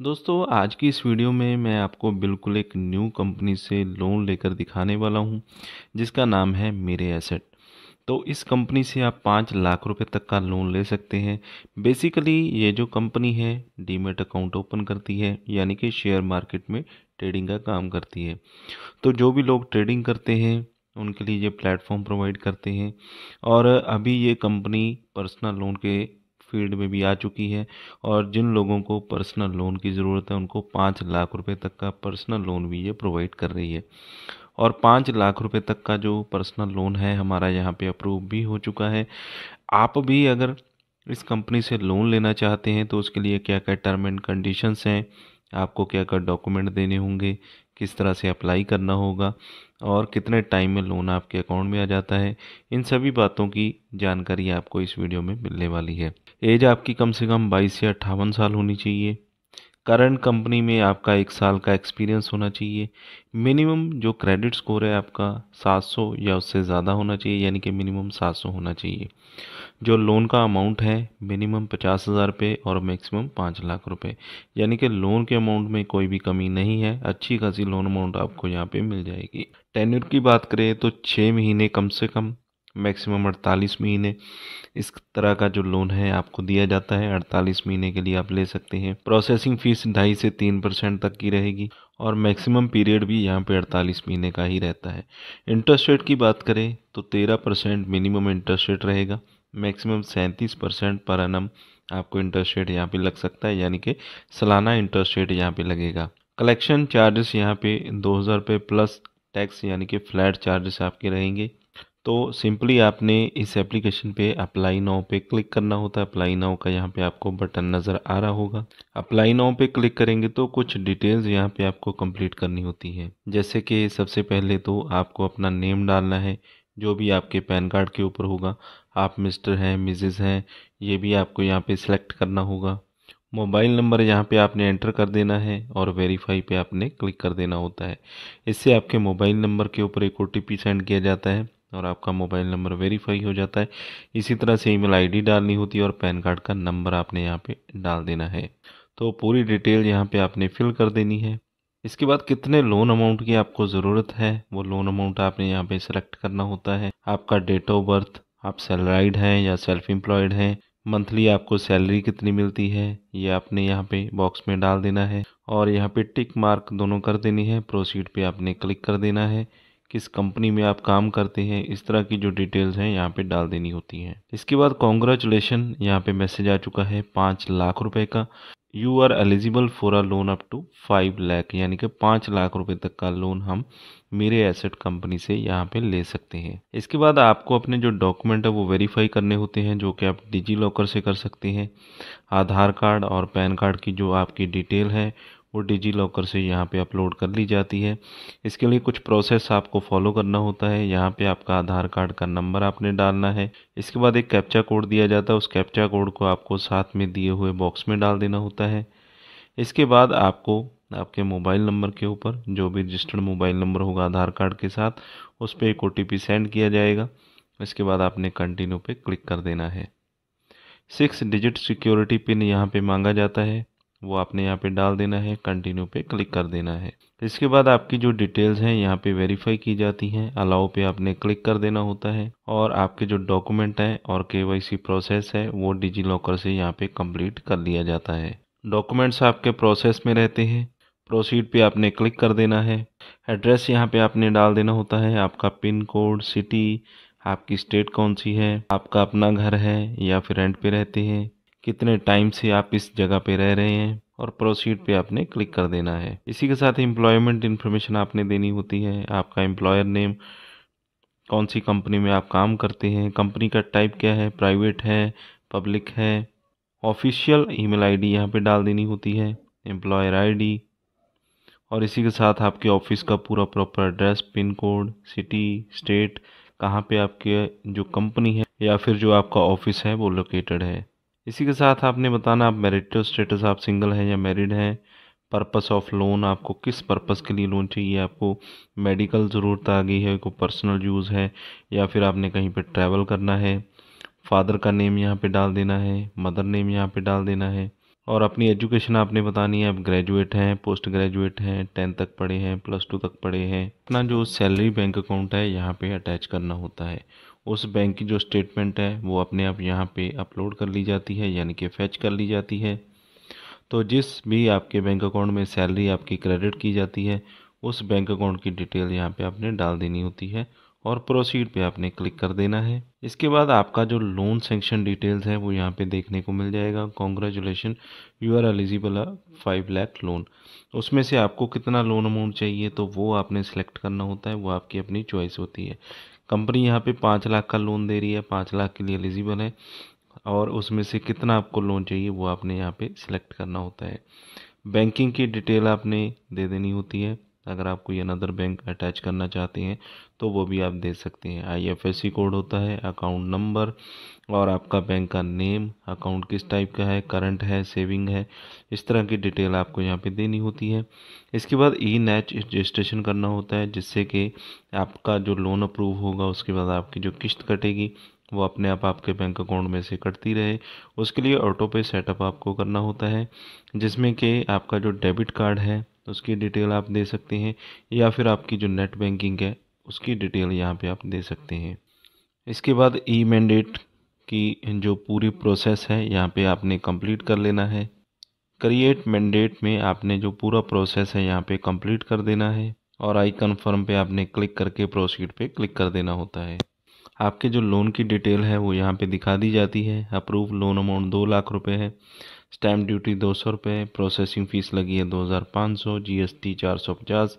दोस्तों आज की इस वीडियो में मैं आपको बिल्कुल एक न्यू कंपनी से लोन लेकर दिखाने वाला हूं जिसका नाम है मेरे एसेट। तो इस कंपनी से आप 5 लाख रुपए तक का लोन ले सकते हैं। बेसिकली ये जो कंपनी है डीमैट अकाउंट ओपन करती है, यानी कि शेयर मार्केट में ट्रेडिंग का काम करती है। तो जो भी लोग ट्रेडिंग करते हैं उनके लिए ये प्लेटफॉर्म प्रोवाइड करते हैं। और अभी ये कंपनी पर्सनल लोन के फील्ड में भी आ चुकी है। और जिन लोगों को पर्सनल लोन की ज़रूरत है उनको 5 लाख रुपए तक का पर्सनल लोन भी ये प्रोवाइड कर रही है। और 5 लाख रुपए तक का जो पर्सनल लोन है हमारा यहाँ पे अप्रूव भी हो चुका है। आप भी अगर इस कंपनी से लोन लेना चाहते हैं तो उसके लिए क्या क्या टर्म एंड कंडीशंस हैं, आपको क्या क्या डॉक्यूमेंट देने होंगे, किस तरह से अप्लाई करना होगा और कितने टाइम में लोन आपके अकाउंट में आ जाता है, इन सभी बातों की जानकारी आपको इस वीडियो में मिलने वाली है। एज आपकी कम से कम 22 से 58 साल होनी चाहिए। करंट कंपनी में आपका 1 साल का एक्सपीरियंस होना चाहिए। मिनिमम जो क्रेडिट स्कोर है आपका 700 या उससे ज़्यादा होना चाहिए, यानी कि मिनिमम 700 होना चाहिए। जो लोन का अमाउंट है मिनिमम 50,000 रुपये और मैक्सिमम 5 लाख रुपये, यानी कि लोन के अमाउंट में कोई भी कमी नहीं है। अच्छी खासी लोन अमाउंट आपको यहाँ पे मिल जाएगी। टेन्योर की बात करें तो 6 महीने कम से कम, मैक्सिमम 48 महीने इस तरह का जो लोन है आपको दिया जाता है। 48 महीने के लिए आप ले सकते हैं। प्रोसेसिंग फ़ीस 2.5 से 3% तक की रहेगी और मैक्सिमम पीरियड भी यहाँ पे 48 महीने का ही रहता है। इंटरेस्ट रेट की बात करें तो 13% मिनिमम इंटरेस्ट रेट रहेगा। मैक्सिमम 37% पर एनम आपको इंटरेस्ट रेट यहाँ पे लग सकता है, यानी कि सालाना इंटरेस्ट रेट यहाँ पे लगेगा। कलेक्शन चार्जेस यहाँ पे 2,000 रुपये प्लस टैक्स, यानी कि फ्लैट चार्जेस आपके रहेंगे। तो सिंपली आपने इस एप्लीकेशन पे अप्लाई नाउ पे क्लिक करना होता है। अप्लाई नाउ का यहाँ पे आपको बटन नज़र आ रहा होगा। अप्लाई नाउ पे क्लिक करेंगे तो कुछ डिटेल्स यहाँ पे आपको कंप्लीट करनी होती है। जैसे कि सबसे पहले तो आपको अपना नेम डालना है, जो भी आपके पैन कार्ड के ऊपर होगा। आप मिस्टर हैं, मिसेज़ हैं, ये भी आपको यहाँ पे सिलेक्ट करना होगा। मोबाइल नंबर यहाँ पे आपने एंटर कर देना है और वेरीफाई पे आपने क्लिक कर देना होता है। इससे आपके मोबाइल नंबर के ऊपर एक OTP सेंड किया जाता है और आपका मोबाइल नंबर वेरीफाई हो जाता है। इसी तरह से ईमेल आईडी डालनी होती है और पैन कार्ड का नंबर आपने यहाँ पे डाल देना है। तो पूरी डिटेल यहाँ पे आपने फिल कर देनी है। इसके बाद कितने लोन अमाउंट की आपको ज़रूरत है वो लोन अमाउंट आपने यहाँ पे सेलेक्ट करना होता है। आपका डेट ऑफ बर्थ, आप सैलराइड हैं या सेल्फ एम्प्लॉयड हैं, मंथली आपको सैलरी कितनी मिलती है ये आपने यहाँ पे बॉक्स में डाल देना है और यहाँ पे टिक मार्क दोनों कर देनी है। प्रोसीड पे आपने क्लिक कर देना है। किस कंपनी में आप काम करते हैं, इस तरह की जो डिटेल्स हैं यहाँ पे डाल देनी होती हैं। इसके बाद कॉन्ग्रेचुलेशन यहाँ पे मैसेज आ चुका है 5 लाख रुपए का। You are eligible for a loan up to 5 lakh, यानी कि 5 लाख रुपए तक का लोन हम मेरे एसेट कंपनी से यहाँ पे ले सकते हैं। इसके बाद आपको अपने जो डॉक्यूमेंट है वो वेरीफाई करने होते हैं, जो कि आप डिजी लॉकर से कर सकते हैं। आधार कार्ड और पैन कार्ड की जो आपकी डिटेल है वो डिजी लॉकर से यहाँ पे अपलोड कर ली जाती है। इसके लिए कुछ प्रोसेस आपको फॉलो करना होता है। यहाँ पे आपका आधार कार्ड का नंबर आपने डालना है। इसके बाद एक कैप्चा कोड दिया जाता है, उस कैप्चा कोड को आपको साथ में दिए हुए बॉक्स में डाल देना होता है। इसके बाद आपको आपके मोबाइल नंबर के ऊपर जो भी रजिस्टर्ड मोबाइल नंबर होगा आधार कार्ड के साथ, उस पर एक OTP सेंड किया जाएगा। इसके बाद आपने कंटिन्यू पे क्लिक कर देना है। 6 डिजिट सिक्योरिटी पिन यहाँ पे मांगा जाता है, वो आपने यहाँ पे डाल देना है। कंटिन्यू पे क्लिक कर देना है। इसके बाद आपकी जो डिटेल्स हैं यहाँ पे वेरीफाई की जाती हैं। अलाउ पे आपने क्लिक कर देना होता है और आपके जो डॉक्यूमेंट हैं और KYC प्रोसेस है वो डिजी लॉकर से यहाँ पे कंप्लीट कर लिया जाता है। डॉक्यूमेंट्स आपके प्रोसेस में रहते हैं। प्रोसीड पे आपने क्लिक कर देना है। एड्रेस यहाँ पे आपने डाल देना होता है, आपका पिन कोड, सिटी, आपकी स्टेट कौन सी है, आपका अपना घर है या फिर रेंट पे रहते हैं, कितने टाइम से आप इस जगह पे रह रहे हैं और प्रोसीड पे आपने क्लिक कर देना है। इसी के साथ एम्प्लॉयमेंट इन्फॉर्मेशन आपने देनी होती है। आपका एम्प्लॉयर नेम, कौन सी कंपनी में आप काम करते हैं, कंपनी का टाइप क्या है, प्राइवेट है, पब्लिक है, ऑफिशियल ईमेल आईडी यहाँ पे डाल देनी होती है, एम्प्लॉयर आईडी और इसी के साथ आपके ऑफिस का पूरा proper address, pin code, city, state, कहाँ पे आपके जो कंपनी है या फिर जो आपका ऑफिस है वो लोकेटेड है। इसी के साथ आपने बताना आप मैरिटल स्टेटस, आप सिंगल हैं या मैरिड हैं। पर्पस ऑफ लोन, आपको किस पर्पस के लिए लोन चाहिए, आपको मेडिकल ज़रूरत आ गई है, कोई पर्सनल यूज़ है या फिर आपने कहीं पे ट्रैवल करना है। फादर का नेम यहाँ पे डाल देना है, मदर नेम यहाँ पे डाल देना है और अपनी एजुकेशन आपने बतानी है, आप ग्रेजुएट हैं, पोस्ट ग्रेजुएट हैं, 10 तक पढ़े हैं, +2 तक पढ़े हैं। अपना जो सैलरी बैंक अकाउंट है यहाँ पे अटैच करना होता है। उस बैंक की जो स्टेटमेंट है वो अपने आप यहाँ पे अपलोड कर ली जाती है, यानी कि फैच कर ली जाती है। तो जिस भी आपके बैंक अकाउंट में सैलरी आपकी क्रेडिट की जाती है, उस बैंक अकाउंट की डिटेल यहाँ पे आपने डाल देनी होती है और प्रोसीड पे आपने क्लिक कर देना है। इसके बाद आपका जो लोन सेंक्शन डिटेल्स है वो यहाँ पे देखने को मिल जाएगा। Congratulation, you are eligible 5 lakh loan. उसमें से आपको कितना लोन अमाउंट चाहिए तो वो आपने सेलेक्ट करना होता है, वो आपकी अपनी चॉइस होती है। कंपनी यहाँ पे 5 लाख का लोन दे रही है, 5 लाख के लिए एलिजिबल है, और उसमें से कितना आपको लोन चाहिए वो आपने यहाँ पे सिलेक्ट करना होता है। बैंकिंग की डिटेल आपने दे देनी होती है। अगर आप कोई अनदर बैंक अटैच करना चाहते हैं तो वो भी आप दे सकते हैं। IFSC कोड होता है, अकाउंट नंबर, और आपका बैंक का नेम, अकाउंट किस टाइप का है, करंट है, सेविंग है, इस तरह की डिटेल आपको यहाँ पे देनी होती है। इसके बाद ई-NACH रजिस्ट्रेशन करना होता है, जिससे कि आपका जो लोन अप्रूव होगा उसके बाद आपकी जो किस्त कटेगी वो अपने आप आपके बैंक अकाउंट में से कटती रहे। उसके लिए ऑटो पे सेटअप आपको करना होता है, जिसमें कि आपका जो डेबिट कार्ड है उसकी डिटेल आप दे सकते हैं, या फिर आपकी जो नेट बैंकिंग है उसकी डिटेल यहाँ पे आप दे सकते हैं। इसके बाद ई मैंडेट की जो पूरी प्रोसेस है यहाँ पे आपने कंप्लीट कर लेना है। क्रिएट मैंडेट में आपने जो पूरा प्रोसेस है यहाँ पे कंप्लीट कर देना है, और आई कन्फर्म पे आपने क्लिक करके प्रोसीड पे क्लिक कर देना होता है। आपके जो लोन की डिटेल है वो यहाँ पे दिखा दी जाती है। अप्रूव लोन अमाउंट 2 लाख रुपए है, स्टैम्प ड्यूटी 200 रुपये, प्रोसेसिंग फ़ीस लगी है 2500, GST 450,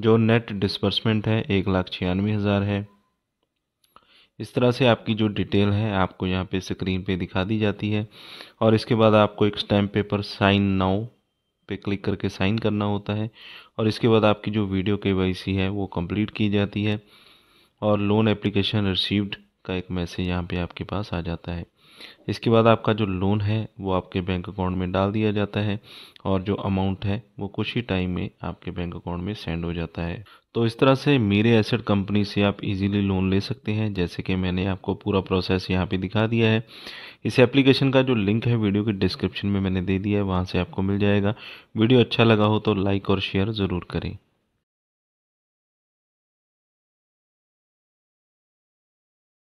जो नेट डिस्बर्समेंट है 1,96,000 है। इस तरह से आपकी जो डिटेल है आपको यहाँ पे स्क्रीन पे दिखा दी जाती है, और इसके बाद आपको एक स्टैम्प पेपर साइन नाउ पे क्लिक करके साइन करना होता है, और इसके बाद आपकी जो वीडियो KYC है वो कंप्लीट की जाती है, और लोन एप्लीकेशन रिसीव्ड का एक मैसेज यहाँ पे आपके पास आ जाता है। इसके बाद आपका जो लोन है वो आपके बैंक अकाउंट में डाल दिया जाता है, और जो अमाउंट है वो कुछ ही टाइम में आपके बैंक अकाउंट में सेंड हो जाता है। तो इस तरह से मेरे एसेट कंपनी से आप इजीली लोन ले सकते हैं, जैसे कि मैंने आपको पूरा प्रोसेस यहाँ पे दिखा दिया है। इस एप्लीकेशन का जो लिंक है वीडियो के डिस्क्रिप्शन में मैंने दे दिया है, वहाँ से आपको मिल जाएगा। वीडियो अच्छा लगा हो तो लाइक और शेयर ज़रूर करें।